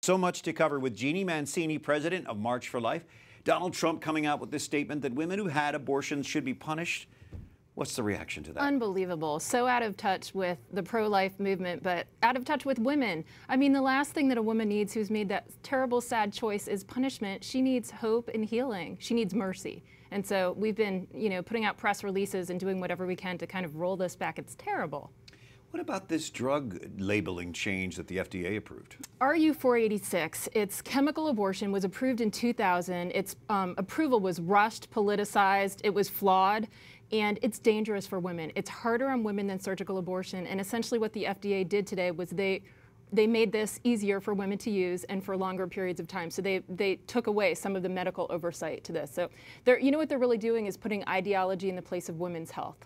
So much to cover with Jeanne Mancini, president of March for Life. Donald Trump coming out with this statement that women who had abortions should be punished. What's the reaction to that? Unbelievable. So out of touch with the pro-life movement, but out of touch with women. I mean, the last thing that a woman needs who's made that terrible, sad choice is punishment. She needs hope and healing. She needs mercy. And so we've been, putting out press releases and doing whatever we can to kind of roll this back. It's terrible. What about this drug labeling change that the FDA approved? RU 486, its chemical abortion, was approved in 2000. Its approval was rushed, politicized, it was flawed, and it's dangerous for women. It's harder on women than surgical abortion, and essentially what the FDA did today was they made this easier for women to use and for longer periods of time. So they took away some of the medical oversight to this. So what they're really doing is putting ideology in the place of women's health.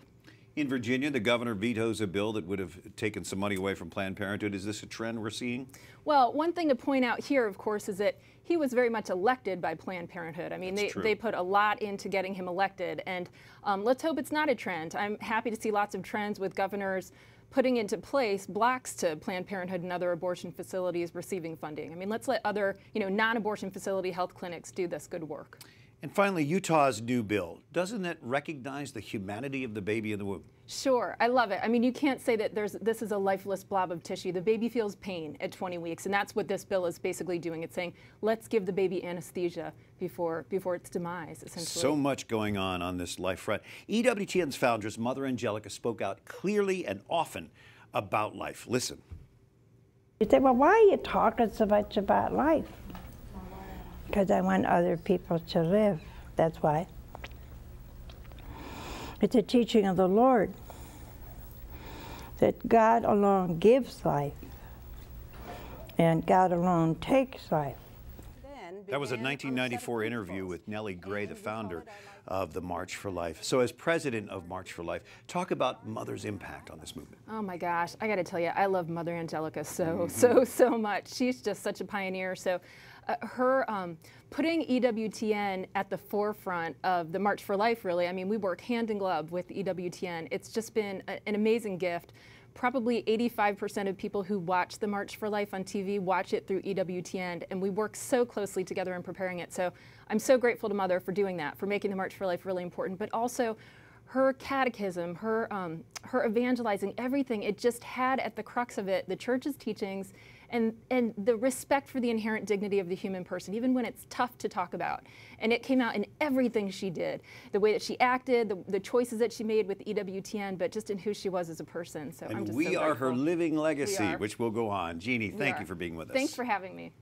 In Virginia, the governor vetoes a bill that would have taken some money away from Planned Parenthood. Is this a trend we're seeing? Well, one thing to point out here, of course, is that he was very much elected by Planned Parenthood. I mean, they put a lot into getting him elected, and let's hope it's not a trend. I'm happy to see lots of trends with governors putting into place blocks to Planned Parenthood and other abortion facilities receiving funding. I mean, let's let other, non-abortion facility health clinics do this good work. And finally, Utah's new bill. Doesn't it recognize the humanity of the baby in the womb? Sure, I love it. I mean, you can't say that this is a lifeless blob of tissue. The baby feels pain at 20 weeks, and that's what this bill is basically doing. It's saying, let's give the baby anesthesia before its demise, essentially. So much going on this life front. EWTN's Foundress, Mother Angelica, spoke out clearly and often about life. Listen. You say, well, why are you talking so much about life? Because I want other people to live. That's why. It's a teaching of the Lord that God alone gives life and God alone takes life. That was a 1994 interview with Nellie Gray, the founder of the March for Life. So as president of March for Life, talk about Mother's impact on this movement. Oh my gosh, I got to tell you, I love Mother Angelica so much. She's just such a pioneer. So her putting EWTN at the forefront of the March for Life, really, I mean, we work hand in glove with EWTN. It's just been an amazing gift. Probably 85% of people who watch the March for Life on TV watch it through EWTN, and we work so closely together in preparing it. So I'm so grateful to Mother for doing that, for making the March for Life really important, but also her catechism, her evangelizing, everything, it just had at the crux of it the church's teachings and the respect for the inherent dignity of the human person, even when it's tough to talk about. And it came out in everything she did, the way that she acted, the choices that she made with EWTN, but just in who she was as a person. So I'm just so we are grateful. her living legacy, which will go on. Jeanne, thank you for being with us. Thanks for having me.